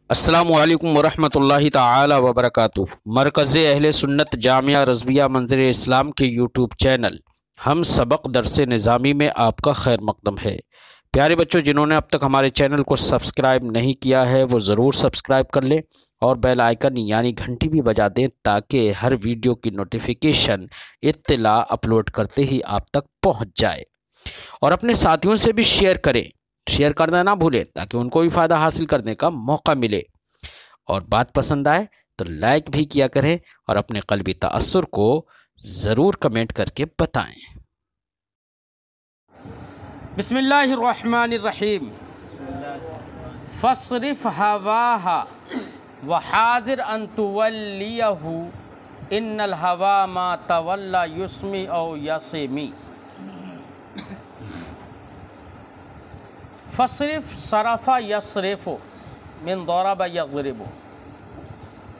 अस्सलामुअलैकुम वरहमतुल्लाहि ताला वबरकातुह। मरकज़ अहले सुन्नत जामिया रज़विया मंज़िर इस्लाम के यूट्यूब चैनल हम सबक दरस निज़ामी में आपका खैर मकदम है। प्यारे बच्चों, जिन्होंने अब तक हमारे चैनल को सब्सक्राइब नहीं किया है वो ज़रूर सब्सक्राइब कर लें और बेल आइकन यानी घंटी भी बजा दें ताकि हर वीडियो की नोटिफिकेशन इत्तला अपलोड करते ही आप तक पहुँच जाए। और अपने साथियों से भी शेयर करना ना भूलें ताकि उनको भी फ़ायदा हासिल करने का मौका मिले। और बात पसंद आए तो लाइक भी किया करें और अपने क़ल्बी तअस्सुर को ज़रूर कमेंट करके बताएं। बिस्मिल्लाहिर्रहमानिर्रहीम। फस्रिफ हवाहा व हाज़िर अन तुवल्लियहु इन्नल हवा मा तवल्ला युस्मी औ यस्मी। फसरिफ सरफ़ा यसरिफ़ो मिन दरबा यज़रिबु,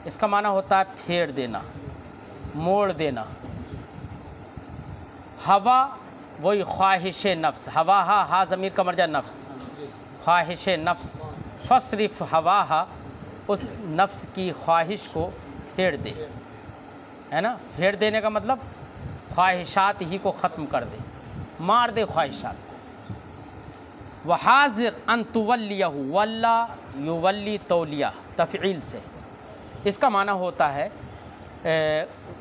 इसका माना होता है फेर देना, मोड़ देना। हवा वही ख्वाहिश नफ्स, हवा हा ज़मीर का मर्जा नफ्स, ख्वाहिश नफ्स। फसरिफ हवा हा, उस नफ्स की ख्वाहिश को फेर दे, है ना। फेर देने का मतलब ख्वाहिशात ही को ख़त्म कर दे, मार दे ख्वाहिशात को। वहाज़िर अन तुवल्लियहु, वल्ला युवल्ली तौलिया तफ़ईल से, इसका माना होता है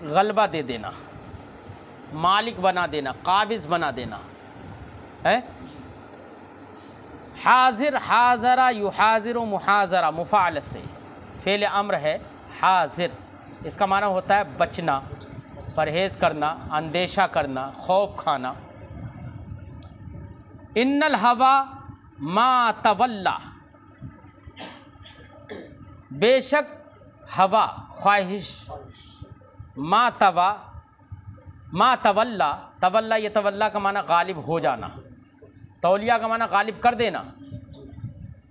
गलबा दे देना, मालिक बना देना, काबिज़ बना देना है। हाज़िर हाज़रा युहाज़िर मुहाज़रा मुफ़ाअल से फ़ेल अम्र है हाज़िर, इसका माना होता है बचना, परहेज़ करना, अंदेशा करना, खौफ खाना। इन्नल हवा मा तवल्ला, बेशक हवा ख्वाहिश, मा तवल्ला, तवल्ला ये तवल्ला का माना गालिब हो जाना, तौलिया का माना गालिब कर देना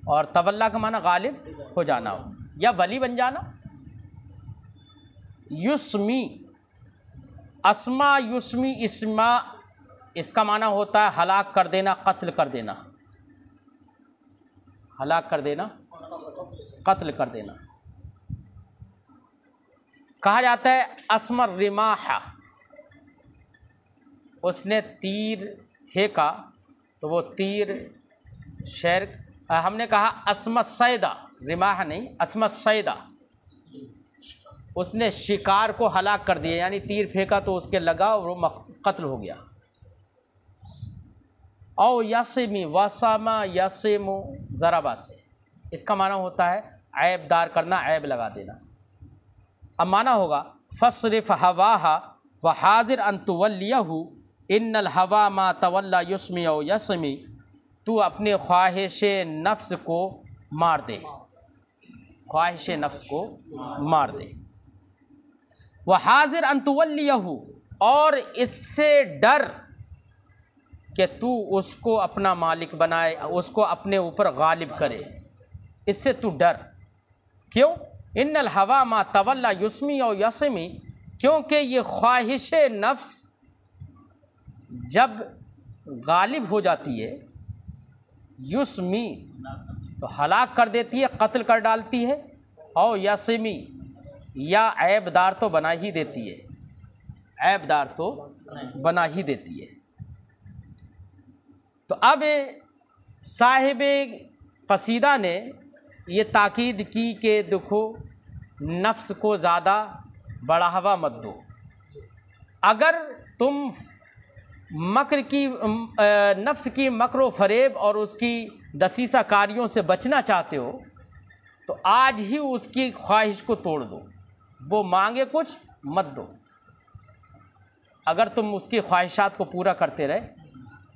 और तवल्ला का माना गालिब हो जाना या वली बन जाना। युस्मी, अस्मा युस्मी इस्मा, इसका माना होता है हलाक कर देना, कत्ल कर देना, हलाक कर देना, कत्ल कर देना। कहा जाता है अस्मर रिमाहा, उसने तीर फेंका तो वो तीर शेर, हमने कहा अस्मत सैदा, रिमाहा नहीं, अस्मत सैदा, उसने शिकार को हलाक कर दिया, यानी तीर फेंका तो उसके लगा और वो कत्ल हो गया। औ यस्मी, वसामा यस्मु ज़रबा से, इसका माना होता है ऐबदार करना, ऐब लगा देना। अब माना होगा फसरिफ हवाहा व हाज़िर अन तुवल्लियहु इन्नल हवा मा तवल्ला युस्मी औ यस्मी, तू अपने ख्वाहिश नफ्स को मार दे, ख्वाहिश नफ्स को मार दे। व हाज़िर अन तुवल्लियहु, और इससे डर कि तू उसको अपना मालिक बनाए, उसको अपने ऊपर गालिब करे, इससे तू डर। क्यों? इन्नल हवा मा तवल्ला युस्मी और यस्मी, क्योंकि ये ख्वाहिश नफ्स जब गालिब हो जाती है, युस्मी तो हलाक कर देती है, कत्ल कर डालती है, और यस्मी या ऐबदार तो बना ही देती है, ऐबदार तो बना ही देती है। तो अब साहिब कसीदा ने ये ताकीद की कि देखो नफ्स को ज़्यादा बढ़ावा मत दो। अगर तुम नफ्स की मकर फ़रेब और उसकी दसीसा कारियों से बचना चाहते हो तो आज ही उसकी ख्वाहिश को तोड़ दो, वो मांगे कुछ मत दो। अगर तुम उसकी ख्वाहिशात को पूरा करते रहे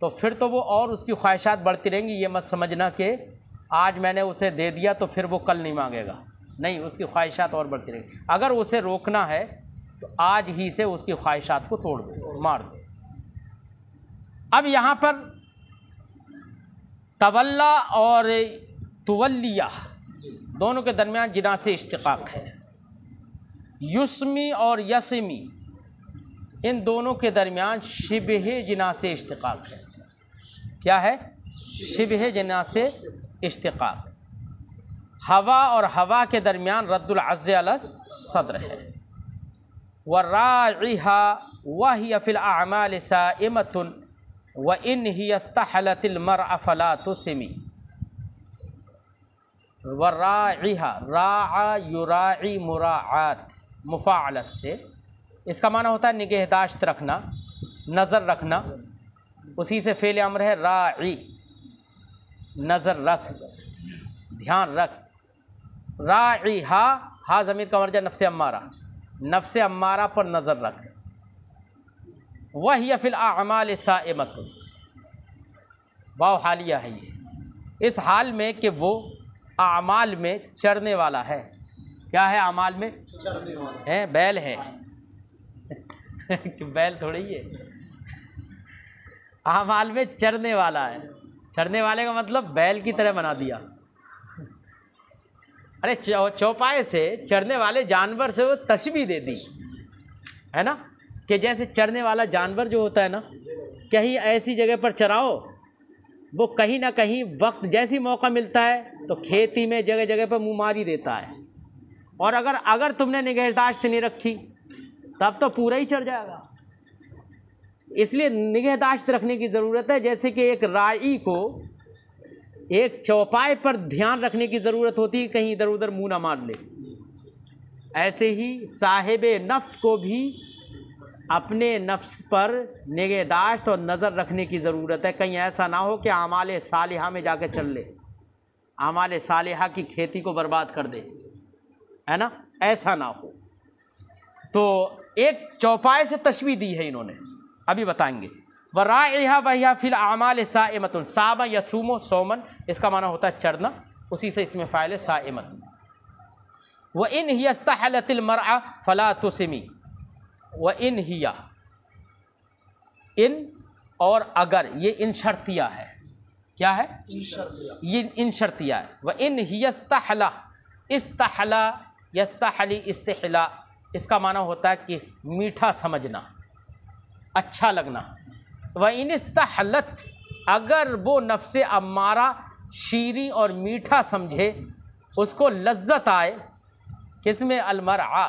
तो फिर तो वो और उसकी ख्वाहिशात बढ़ती रहेंगी। ये मत समझना कि आज मैंने उसे दे दिया तो फिर वो कल नहीं मांगेगा, नहीं, उसकी ख्वाहिशात और बढ़ती रहेंगी। अगर उसे रोकना है तो आज ही से उसकी ख्वाहिशात को तोड़ दो, मार दो। अब यहाँ पर तवल्ला और तुवल्लिया दोनों के दरमियान जिना से इश्तिक़ाक़ है। युस्मी और यस्मी, इन दोनों के दरमियान शिबह जिना से इश्तिक़ाक़ है। क्या है? शिबह जना से इश्तिक़ाक़। हवा और हवा के दरमियान रद्दुल अज़्ज़ अला सद्र है। वराइहा वहिय फिल अअमाल साइमतुन व इन हियस्तहलतिल मरअ फला तुसिमी। वराइहा, रा युराई मुराआत मुफ़ाअलत से, इसका माना होता है निगहदाश्त रखना, नज़र रखना। उसी से फ़ेल अम्र है राई, नज़र रख, ध्यान रख। राई हा ज़मीर का मर्जा नफ्स अम्मारा, नफ्स अम्मारा पर नज़र रख। वह फिल अअमाल साइमतुन, वाव हालिया है ये, इस हाल में कि वो आमाल में चढ़ने वाला है। क्या है आमाल में? चढ़ने वाला है, बैल है कि बैल थोड़ी है, आमाल में चढ़ने वाला है। चढ़ने वाले का मतलब बैल की तरह बना दिया। अरे चौपाए से चढ़ने वाले जानवर से वो तशबीह दे दी है ना, कि जैसे चढ़ने वाला जानवर जो होता है ना, कहीं ऐसी जगह पर चराओ, वो कहीं ना कहीं वक्त जैसी मौका मिलता है तो खेती में जगह जगह पर मुँह मारी देता है। और अगर तुमने निगहदाश्त नहीं रखी तब तो पूरा ही चढ़ जाएगा। इसलिए निगहदाश्त रखने की ज़रूरत है। जैसे कि एक राई को एक चौपाए पर ध्यान रखने की ज़रूरत होती है, कहीं इधर उधर मुँह ना मार ले, ऐसे ही साहिबे नफ्स को भी अपने नफ्स पर निगहदाश्त और नज़र रखने की ज़रूरत है। कहीं ऐसा ना हो कि आमाल सालिहा में जाके चल ले, आमाल सालिहा की खेती को बर्बाद कर दे, है ना, ऐसा ना हो। तो एक चौपाए से तशबीह दी है इन्होंने, अभी बताएंगे। वराइहा वहिया फिल अअमाल साइमतुन, सामा यसूमो सौमन, इसका माना होता है चढ़ना, उसी से इसमें फ़ाइल साइमतुन। व इन हियस्तहलतिल मरअ फला तुसिमी, व इन हिया, इन और अगर, ये इन शर्तिया है। क्या है? ये इन शर्तिया है। व इन हियस्तहला, इस्तहला यस्तहली इस्तहला, इसका माना होता है कि मीठा समझना, अच्छा लगना। व इन इस्तहलत, अगर वो नफ्से अम्मारा शीरी और मीठा समझे, उसको लज्जत आए, किसमें? अलमरआ,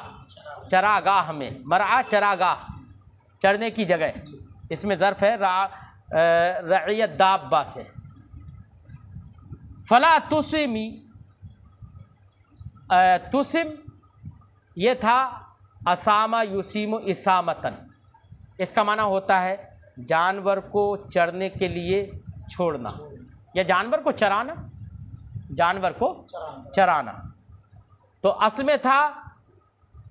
चरागाह में। मरआ चरागाह, चढ़ने की जगह, इसमें ज़र्फ़ है रइयत दाब्बा से। फला तुसिमी, तुसिम ये था असामा युसीमु इसामतन, इसका माना होता है जानवर को चरने के लिए छोड़ना या जानवर को चराना, जानवर को चराना। तो असल में था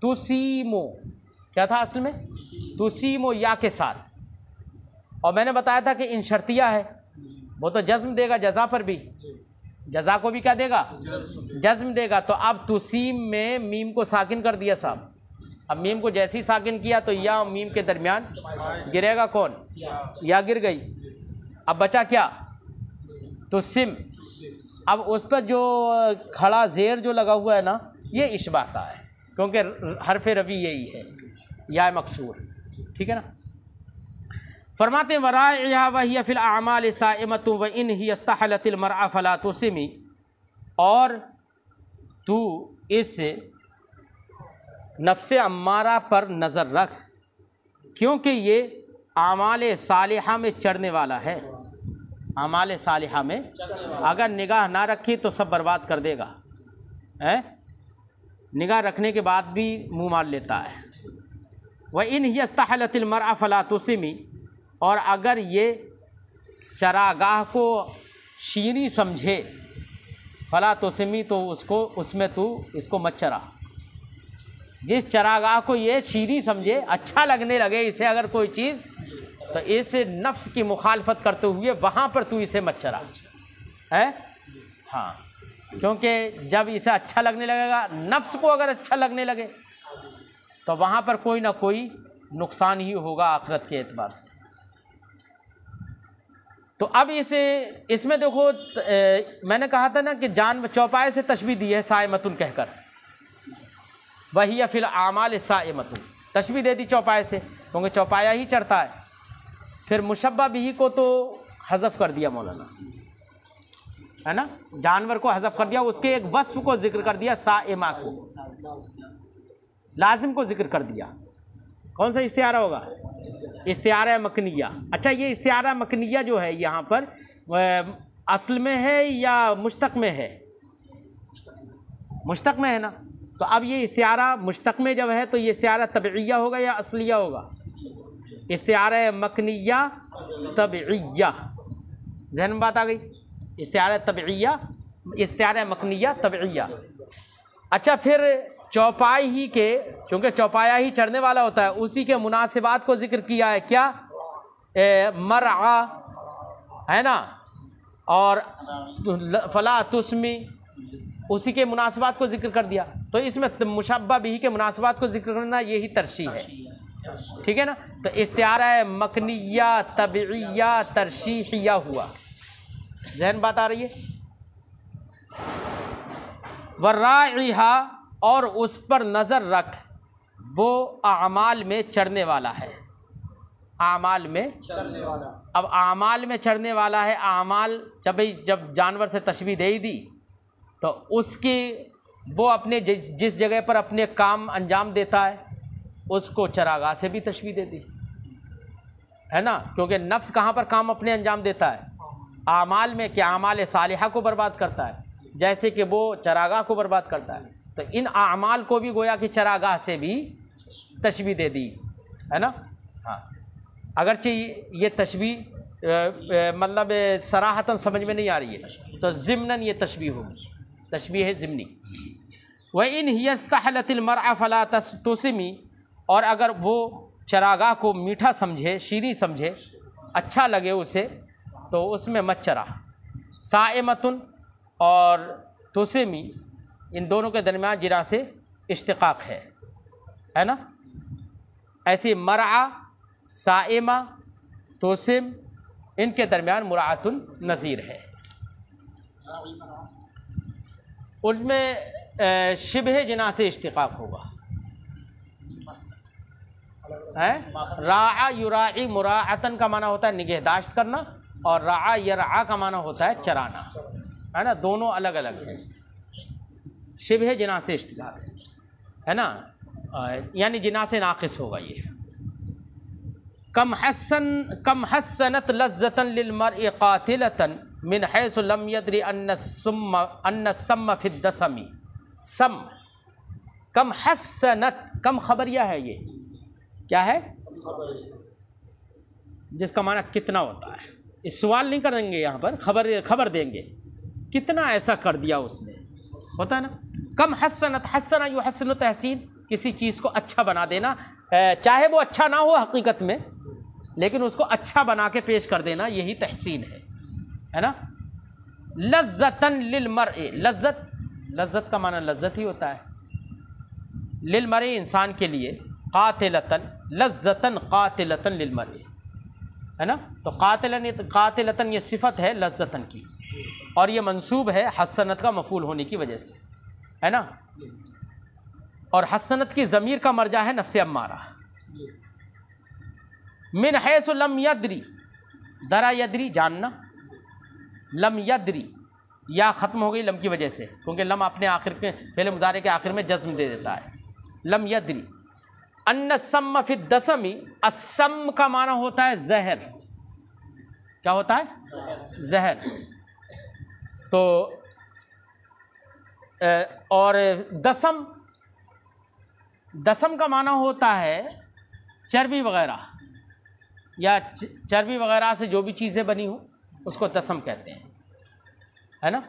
तुसीमो, क्या था असल में? तुसीमो या के साथ। और मैंने बताया था कि इन शर्तिया है, वो तो जज्म देगा जज़ा पर भी, जज़ा को भी क्या देगा? जज्म देगा। तो अब तुसीम में मीम को साकिन कर दिया साहब। अब मीम को जैसे ही साकिन किया तो या मीम के दरमियान गिरेगा कौन? या गिर गई। अब बचा क्या? तुसिम। अब उस पर जो खड़ा ज़ेर जो लगा हुआ है ना, ये इशबा का है, क्योंकि हरफ रवी यही है, या मकसूर, ठीक है ना। फरमाते वराइहा वहिया फिल अअमाल साइमतुन व इन हियस्तहलतिल मरअ फला तुसिमी, और तू इस नफ्से अम्मारा पर नज़र रख, क्योंकि ये आमाल सालिहा में चढ़ने वाला है। आमाल सालिहा में अगर निगाह ना रखी तो सब बर्बाद कर देगा, है? निगाह रखने के बाद भी मुँह मार लेता है। व इन हियस्तहलतिल मरअ फला तुसिमी, और अगर ये चरागाह को शीरी समझे, फला तुसिमी, तो उसको उसमें तू इसको मत चरा। जिस चरागाह को ये शीरी समझे, अच्छा लगने लगे इसे अगर कोई चीज़, तो इस नफ्स की मुखालफत करते हुए वहाँ पर तू इसे मत चरा, है? हाँ, क्योंकि जब इसे अच्छा लगने लगेगा, नफ्स को अगर अच्छा लगने लगे, तो वहाँ पर कोई ना कोई नुकसान ही होगा आखिरत के एतबार से। तो अब इसमें देखो, मैंने कहा था ना कि जान चौपाए से तशबीह दी है साइमतुन कहकर, वही या फिल आमाल साइमतुन, तशबीह दे दी चौपाए से, क्योंकि चौपाया ही चढ़ता है। फिर मुशब्बा बिही को तो हज़फ कर दिया मौलाना, है ना, जानवर को हज़फ कर दिया, उसके एक वस्फ को जिक्र कर दिया, साइमा को, लाजिम को जिक्र कर दिया। कौन सा इस्तिआरा होगा? इस्तिआरा मकनिया। अच्छा, ये इस्तिआरा मकनिया जो है यहाँ पर असल में है या मुश्तक में है? मुश्तक में है ना। तो अब ये इस्तिआरा मुश्तक में जब है तो ये इस्तिआरा तबइया होगा या असलिया होगा? इस्तिआरा मकनिया तबइया। ज़हन में बात आ गई? इस्तिआरा तबइया, इस्तिआरा मकनिया तबइया। अच्छा, फिर चौपाई ही के, चूँकि चौपाया ही चढ़ने वाला होता है, उसी के मुनासिबात को जिक्र किया है। क्या? मरआ है ना, और फला तुस्मी, उसी के मुनासिबात को जिक्र कर दिया। तो इसमें मुशब्बह बिही के मुनासिबात को जिक्र करना यही तरशीह है, ठीक है ना। तो इस्तिआरा मकनिया तबइया तरशीहिया हुआ। ज़हन बात आ रही है? वर्राइहा, और उस पर नज़र रख, वो आमाल में चढ़ने वाला है। आमाल में चढ़ने वाला। अब आमाल में चढ़ने वाला है, आमाल जब जानवर से तशबीह दे ही दी तो उसकी वो अपने जिस जगह पर अपने काम अंजाम देता है उसको चरागाह से भी तशबीह दे दी, है ना, क्योंकि नफ्स कहाँ पर काम अपने अंजाम देता है? आमाल में। क्या? आमाल सालिहा को बर्बाद करता है, जैसे कि वो चरागाह को बर्बाद करता है। तो इन आमाल को भी गोया कि चरागाह से भी तशबीह दे दी, है ना। हाँ, अगरचे ये तशबीह मतलब सराहतन समझ में नहीं आ रही है तो ज़िम्नन ये तशबीह होगी, तशबीह है ज़िम्नी। व इन हियस्तहलतिल मरअ फला तुस्मी, और अगर वो चरागाह को मीठा समझे, शीरी समझे, अच्छा लगे उसे, तो उसमें मत चरा। साइमतुन और तुस्मी, इन दोनों के दरमियान जिरा से इश्तिकाक है ना। ऐसी मरआ, साइमा, तुस्म, इनके दरमियान मुराअतुन नज़ीर है। उनमें शिबह जिना से इश्तिकाक होगा, है। राआ युराई, मुराअतन का माना होता है निगहदाश्त करना, और राआ यरआ का माना होता है चराना, है ना। दोनों अलग अलग हैं। शिबह जिना से इश्तिकाक है ना, यानी जिना से नाक़िस होगा ये। कम हस्सनत लज़्ज़तन लिलमर्इ क़ातिलतन मिन हैसु लम यदरी अन्न सम्म फिद्दसमी। सम, कम हस्सनत, कम खबरिया है ये। क्या है? जिसका माना कितना होता है। इस सवाल नहीं करेंगे यहाँ पर, खबर देंगे कितना ऐसा कर दिया उसने, होता है ना। कम हस्सनत, हस्सना युहस्सिनु तहसीन, किसी चीज़ को अच्छा बना देना, चाहे वो अच्छा ना हो हकीकत में, लेकिन उसको अच्छा बना के पेश कर देना, यही तहसीन है ना। लज़्ज़तन लिलमर्इ, लज़्ज़त, लज़्ज़त का माना लज़्ज़त ही होता है। लिलमर्इ, इंसान के लिए। क़ातिलतन, लज़्ज़तन क़ातिलतन लिलमर्इ, है ना। तो क़ातिलतन ये सिफत है लज़्ज़तन की, और ये मंसूब है हस्सनत का मफूल होने की वजह से, है ना। और हस्सनत की ज़मीर का मर्जा है नफ्स अम्मारा। मिन हैसु लम यदरी, दरा यदरी जानना, लम यदरी या ख़त्म हो गई लम की वजह से, क्योंकि लम अपने आखिर के पहले मुज़ारे के आखिर में जज़्म दे देता है। लम यदरी अन्न सम्म फिद्दसमी, अस्सम का माना होता है जहर। क्या होता है? जहर। तो और दसम, दसम का माना होता है चर्बी वग़ैरह, या चर्बी वग़ैरह से जो भी चीज़ें बनी हो उसको दसम कहते हैं, है ना।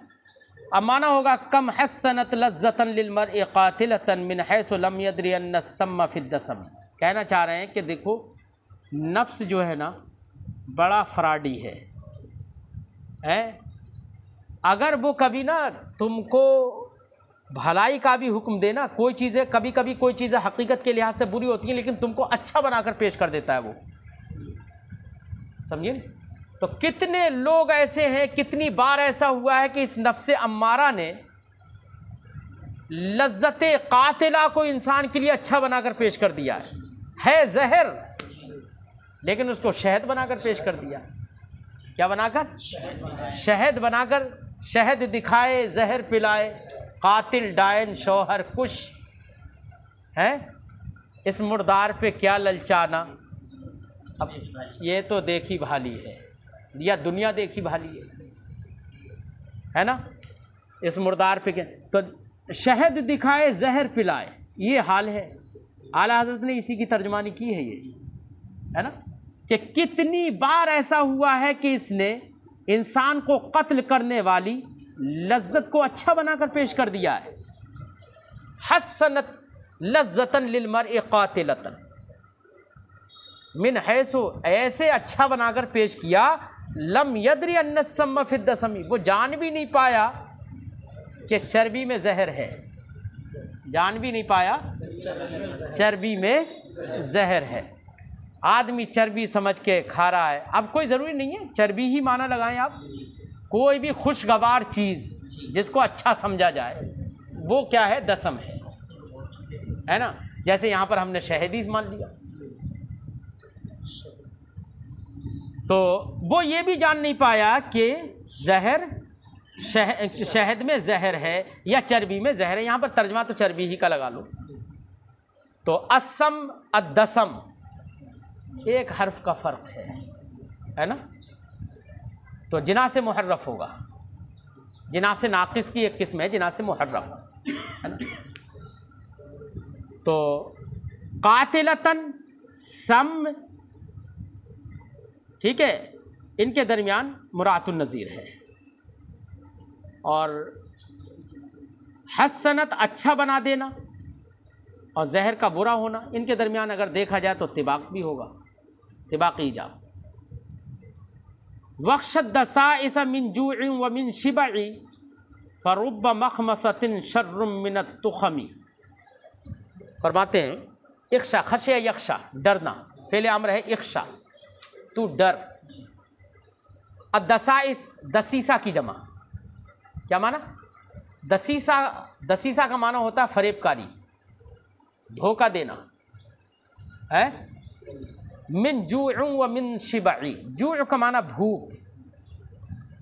अब माना होगा कम हस्सनत लज़्ज़तन लिलमर्इ क़ातिलतन मिन हैसु लम यदरी अन्न सम्म फिद्दसम। कहना चाह रहे हैं कि देखो नफ्स जो है ना बड़ा फ्रॉडी है। अगर वो कभी ना तुमको भलाई का भी हुक्म देना, कोई चीज़ें कभी कभी कोई चीज़ें हकीकत के लिहाज से बुरी होती हैं लेकिन तुमको अच्छा बनाकर पेश कर देता है वो, समझिए। तो कितने लोग ऐसे हैं, कितनी बार ऐसा हुआ है कि इस नफ्स अम्मारा ने लज्जत कातिला को इंसान के लिए अच्छा बनाकर पेश कर दिया है जहर, लेकिन उसको शहद बनाकर पेश कर दिया। क्या बनाकर? शहद बनाकर शहद दिखाए जहर पिलाए, कातिल डायन शौहर कुश है, इस मुर्दार पे क्या ललचाना। अब ये तो देखी भाली है या दुनिया देखी भाली है ना। इस मुर्दार पे क्या, तो शहद दिखाए जहर पिलाए, ये हाल है। आला हज़रत ने इसी की तर्जुमानी की है, ये है ना, कि कितनी बार ऐसा हुआ है कि इसने इंसान को कत्ल करने वाली लज्जत को अच्छा बनाकर पेश कर दिया है। हसनत लज्जतन लिलमर्इ कातिलतन मिन हैसो, ऐसे अच्छा बनाकर पेश किया, लम यदरी अन्नस्सम फिद्दसमी, वो जान भी नहीं पाया कि चर्बी में जहर है, जान भी नहीं पाया चर्बी में जहर है। आदमी चर्बी समझ के खा रहा है। अब कोई ज़रूरी नहीं है चर्बी ही माना लगाएं आप, कोई भी खुशगवार चीज़ जिसको अच्छा समझा जाए वो क्या है, दसम है ना। जैसे यहाँ पर हमने शहदी मान लिया, तो वो ये भी जान नहीं पाया कि जहर शहद में जहर है या चर्बी में जहर है। यहाँ पर तर्जमा तो चर्बी ही का लगा लो। तो असम अदसम एक हर्फ का फ़र्क है ना। तो जिना से मुहर्रफ होगा, जिना से नाकिस की एक किस्म है, जिना से मुहर्रफ है ना। तो कातिलतन सम, ठीक है, इनके दरमियान मुरातुन नज़ीर है। और हसनत अच्छा बना देना और जहर का बुरा होना, इनके दरमियान अगर देखा जाए तो तिबाक भी होगा, तिबाकी ईजाब। वख्शद साइस मिन जूइन व मिन शिबई फरुब्ब मखमसतिन शर्रुम मिनत तुखमी। फरमाते हैं इख्शा, खशे यख्शा, डरना, फेले अम्र है इख्शा, तू डर। अदसाइस, दसीसा की जमा, क्या माना, दसीसा, दसीसा का माना होता है फरेबकारी, धोखा देना है। मिन जूउन व मिन शिबई, जूउ का माना भूख,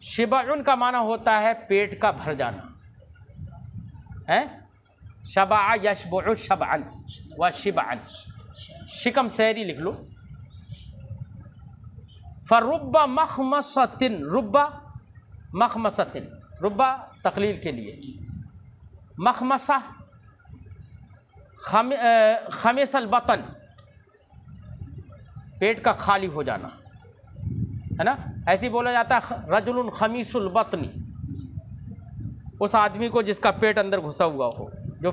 शिबउन का माना होता है पेट का भर जाना है। शबा यशबउ शबअन व शिबअन, शिकम सैरी लिख लो। फरुब्बा मखमसतिन, रुब्बा मखमसतिन, रुब्बा तकलील के लिए, मखमसा खमेसल बतन, पेट का खाली हो जाना है ना। ऐसे बोला जाता है रजुलुन खमीसुल बतनी, उस आदमी को जिसका पेट अंदर घुसा हुआ हो, जो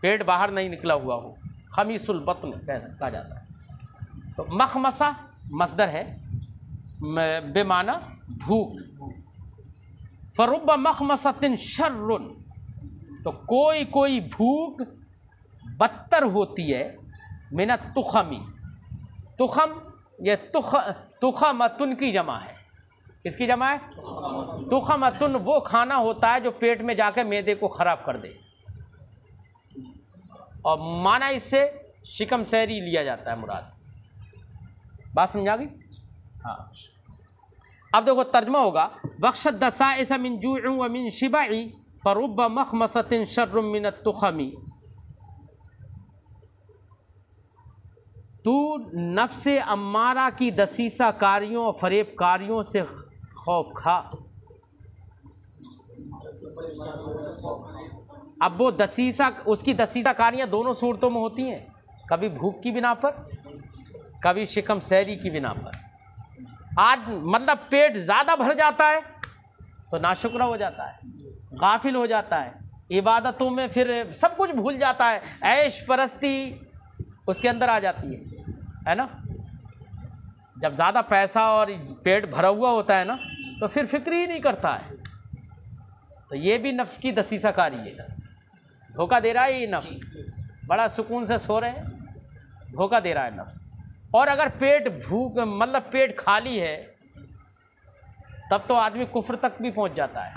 पेट बाहर नहीं निकला हुआ हो, खमीसुल बतन कहा जाता है। तो मखमसा मसदर है बेमाना भूख। फरुब्बा मखमसतिन शर्रुन, तो कोई कोई भूख बदतर होती है, मिनत तुखमी, तुखम ये तुखमतुन की जमा है। किसकी जमा है, तुखमतुन, वो खाना होता है जो पेट में जाकर मैदे को ख़राब कर दे, और माना इससे शिकम सैरी लिया जाता है मुराद। बात समझा गई। हाँ, अब देखो तर्जमा होगा वख्शद दसाइस मिन जूउन व मिन शिबई फरुब्ब मखमसतिन शर्रुम मिनत तुखमी। तू नफ्से अम्मारा की दसीसा कारियों और फरेब कारियों से खौफ खा। अब वो दसीसा, उसकी दसीसा कारियाँ दोनों सूरतों में होती हैं, कभी भूख की बिना पर, कभी शिकम सैरी की बिना पर। आज मतलब पेट ज़्यादा भर जाता है तो नाशुक्र हो जाता है, गाफिल हो जाता है, इबादतों में फिर सब कुछ भूल जाता है, ऐश परस्ती उसके अंदर आ जाती है ना। जब ज़्यादा पैसा और पेट भरा हुआ होता है ना तो फिर फिक्र ही नहीं करता है। तो ये भी नफ्स की दसीसाकारी है, धोखा दे रहा है ये नफ्स। बड़ा सुकून से सो रहे हैं, धोखा दे रहा है नफ्स। और अगर पेट भूख मतलब पेट खाली है तब तो आदमी कुफ्र तक भी पहुंच जाता है।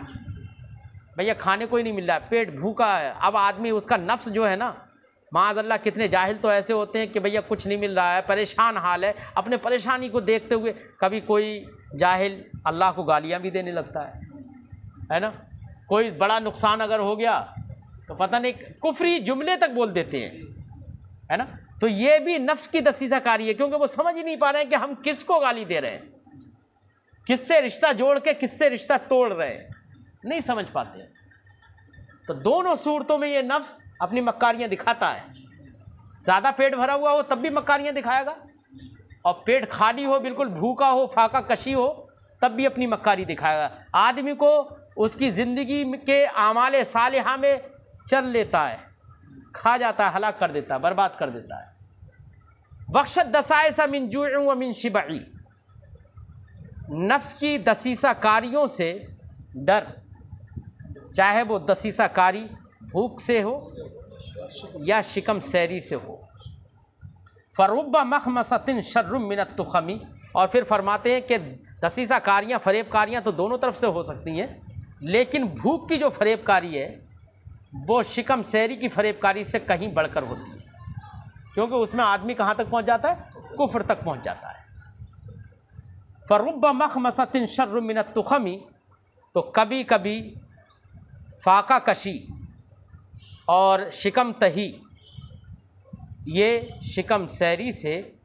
भैया खाने को ही नहीं मिल रहा है, पेट भूखा है। अब आदमी उसका नफ्स जो है ना, माज़अल्लाह कितने जाहिल तो ऐसे होते हैं कि भैया कुछ नहीं मिल रहा है, परेशान हाल है। अपने परेशानी को देखते हुए कभी कोई जाहिल अल्लाह को गालियाँ भी देने लगता है ना। कोई बड़ा नुकसान अगर हो गया तो पता नहीं कुफरी जुमले तक बोल देते हैं, है ना। तो ये भी नफ्स की दसीसाकारी है, क्योंकि वो समझ ही नहीं पा रहे हैं कि हम किसको गाली दे रहे हैं, किससे रिश्ता जोड़ के किससे रिश्ता तोड़ रहे हैं, नहीं समझ पाते हैं। तो दोनों सूरतों में ये नफ्स अपनी मक्कारियाँ दिखाता है। ज़्यादा पेट भरा हुआ हो तब भी मक्कारियाँ दिखाएगा, और पेट खाली हो, बिल्कुल भूखा हो, फाका कशी हो, तब भी अपनी मक्कारी दिखाएगा। आदमी को उसकी ज़िंदगी के आमाले सालिहा में चल लेता है, खा जाता है, हलाक कर देता है, बर्बाद कर देता है। वक्शत दसाइसा मिन जूअ व मिन शिबई, नफ्स की दसीसा कारियों से डर, चाहे वो दसीसा कारी भूख से हो या शिकम सैरी से हो। फ़रुब्बा मखमसतिन शर्रुम मिनत तुखमी, और फिर फरमाते हैं कि दसीसा कारियाँ, फरेबकारियाँ तो दोनों तरफ से हो सकती हैं, लेकिन भूख की जो फरेबकारी है वो शिकम सैरी की फरेबकारी से कहीं बढ़कर होती है, क्योंकि उसमें आदमी कहाँ तक पहुँच जाता है, कुफ्र तक पहुँच जाता है। फ़रुब्बा मखमसतिन शर्रुम मिनत तुखमी, तो कभी कभी फाका कशी और शिकम तही, ये शिकम सैरी से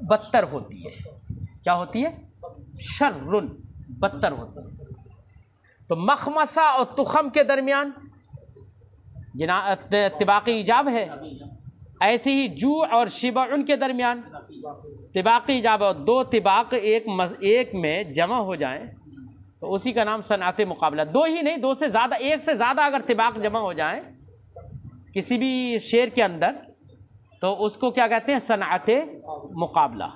बदतर होती है। क्या होती है? शर्रुन, बदतर होती है। तो मखमसा और तुखम के दरमियान तिबाक़ी इजाब है, ऐसे ही जू और शिबउन के दरमियान तिबाक़ी इजाब है। दो तिबाक़ एक में जमा हो जाएं तो उसी का नाम सनाते मुकाबला। दो ही नहीं, दो से ज़्यादा, एक से ज़्यादा अगर तिबाक़ जमा हो जाएं किसी भी शेर के अंदर, तो उसको क्या कहते हैं? सनाते मुकाबला।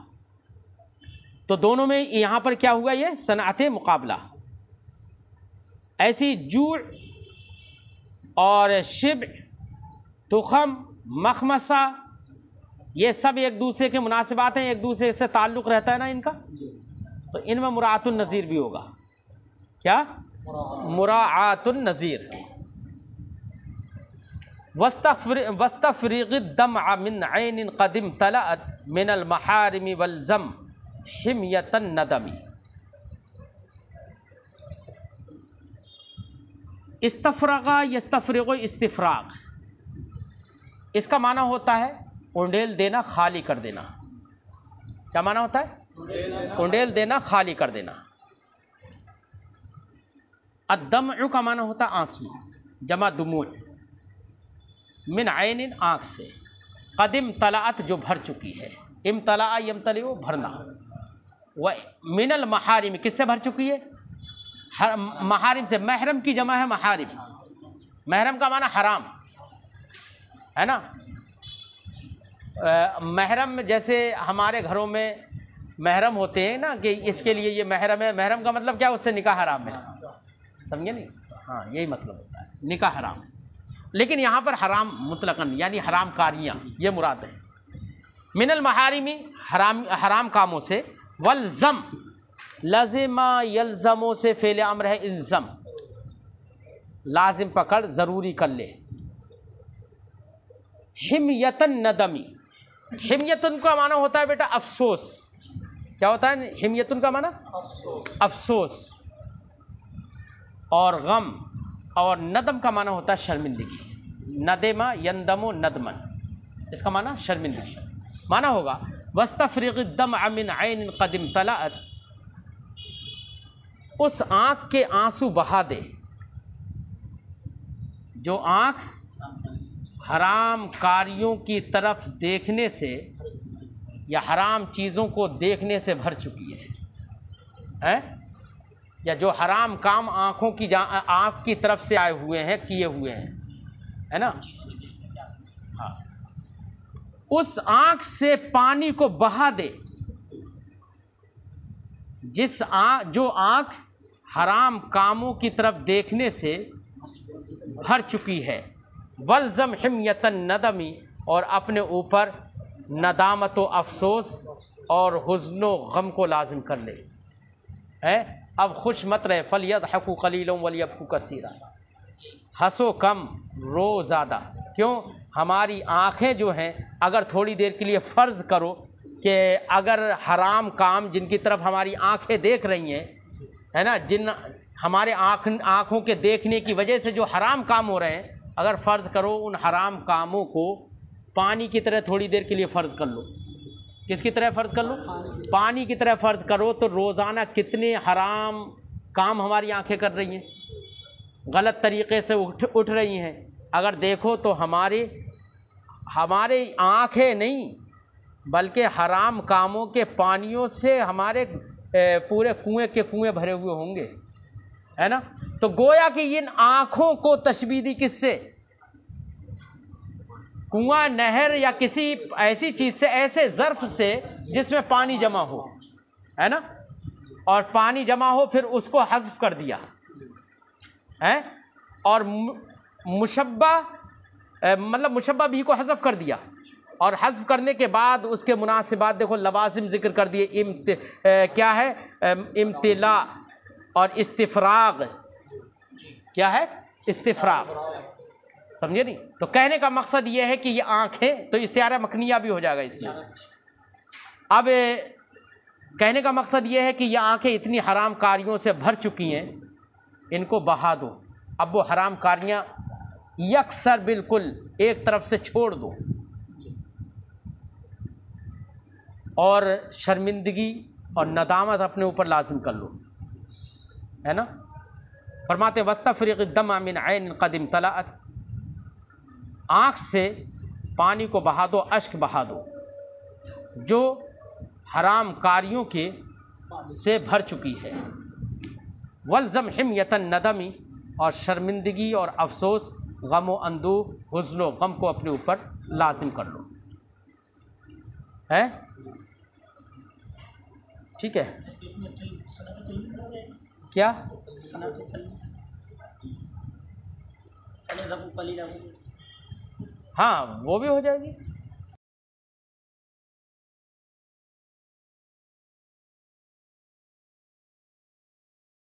तो दोनों में यहाँ पर क्या हुआ? ये सनाते मुकाबला। ऐसी जू और शिब, तुखम, मखमसा, ये सब एक दूसरे के मुनासिबात हैं, एक दूसरे से ताल्लुक़ रहता है ना इनका। तो इनमें मुराअतुन नज़ीर भी होगा। क्या? मुराअतुन नज़ीर। वस्तफ़रीक़िद्दम मिन ऐनिन क़दिम तलअत मिनल महारिम वल्ज़म हिम्यतन नदमी। इस्तफ़रग़ा यस्तफ़रिग़ु इस्तिफ़राग़, इसका माना होता है उंडेल देना, खाली कर देना। क्या माना होता है? उंडेल देना, खाली कर देना। अद्दम्उ का माना होता है आंसू, जमा दुमू, मिन ऐनिन, आँख से, क़दिम तलाअत, जो भर चुकी है, इम्तला यमतलिउ, भरना, व मिनल महारिम, किससे भर चुकी है? महारिम से। महरम की जमा है महारिम। महरम का माना हराम, है ना। महरम जैसे हमारे घरों में महरम होते हैं ना, कि इसके लिए ये महरम है। महरम का मतलब क्या? उससे निकाह हराम है, समझे नहीं? हाँ, यही मतलब होता है, निकाह हराम। लेकिन यहाँ पर हराम मुतलकन, यानी हराम कारियाँ, ये मुराद है। मिनल महारिमी, हराम कामों से। वल्ज़म, लज़िमा यल्ज़मो से फ़ेल अम्र है, इल्ज़म, लाजिम पकड़, ज़रूरी कर ले। हिम्यतन नदमी, हिम्यतन का माना होता है बेटा अफसोस। क्या होता है हिम्यतन का माना? अफसोस। और गम, और नदम का माना होता है शर्मिंदगी। नदमा यंदमो नदमन, इसका माना शर्मिंदगी माना होगा। वस्तफ़रीक़िद्दम मिन ऐनिन क़दिम तलअत, उस आँख के आंसू बहा दे, जो आँख हराम कारियों की तरफ देखने से या हराम चीज़ों को देखने से भर चुकी है, या जो हराम काम आँखों की आँख की तरफ से आए हुए हैं, किए हुए हैं, है ना। हाँ, उस आँख से पानी को बहा दे, जो आँख हराम कामों की तरफ देखने से भर चुकी है। वल्ज़म हिम्यतन नदमी, और अपने ऊपर नदामत व अफसोस और हुज़्न व गम को लाजिम कर ले। है, अब खुश मत रहे। फ़लयज़हकू क़लीलन वलियबकू कसीरा, हंसो कम, रो ज़्यादा। क्यों? हमारी आँखें जो हैं, अगर थोड़ी देर के लिए फ़र्ज़ करो कि अगर हराम काम जिनकी तरफ हमारी आँखें देख रही हैं, है ना, हमारे आँखों के देखने की वजह से जो हराम काम हो रहे हैं, अगर फ़र्ज़ करो उन हराम कामों को पानी की तरह थोड़ी देर के लिए फ़र्ज़ कर लो। किसकी तरह फ़र्ज़ कर लो? पानी की तरह फ़र्ज़ करो। तो रोज़ाना कितने हराम काम हमारी आंखें कर रही हैं, गलत तरीक़े से उठ रही हैं। अगर देखो तो हमारे आंखें नहीं बल्कि हराम कामों के पानियों से हमारे पूरे कुएं के कुएं भरे हुए होंगे, है ना। तो गोया कि इन आँखों को तशबीह दी किससे? कुआं, नहर या किसी ऐसी चीज़ से, ऐसे ज़र्फ़ से जिसमें पानी जमा हो, है ना। और पानी जमा हो फिर उसको हज़्फ़ कर दिया है, और मुशब्बा मतलब मुशब्बा भी को हज़्फ़ कर दिया, और हज़्फ़ करने के बाद उसके मुनासिबात देखो, लवाज़िम ज़िक्र कर दिए। क्या है? इम्तिला और इस्तिफ़राग। क्या है? इस्तिफ़राग। समझे नहीं? तो कहने का मकसद ये है कि ये आँखें, तो इस्तिआरा मकनिया भी हो जाएगा इसमें। अब कहने का मकसद ये है कि ये आँखें इतनी हराम कारियों से भर चुकी हैं, इनको बहा दो। अब वो हराम कारियाँ यकसर बिल्कुल एक तरफ से छोड़ दो, और शर्मिंदगी और नदामत अपने ऊपर लाजिम कर लो, है ना। फरमाते वस्तफ़रिक़ दम मिन ऐन क़द इम्तलअत, आँख से पानी को बहा दो, अश्क बहा दो जो हराम कारियों के से भर चुकी है। वल्ज़म हिम्यतन नदमी, और शर्मिंदगी और अफसोस, गम व अंदूह, हुज़्न व गम को अपने ऊपर लाजिम कर लो, है। ठीक है। क्या? हाँ, वो भी हो जाएगी।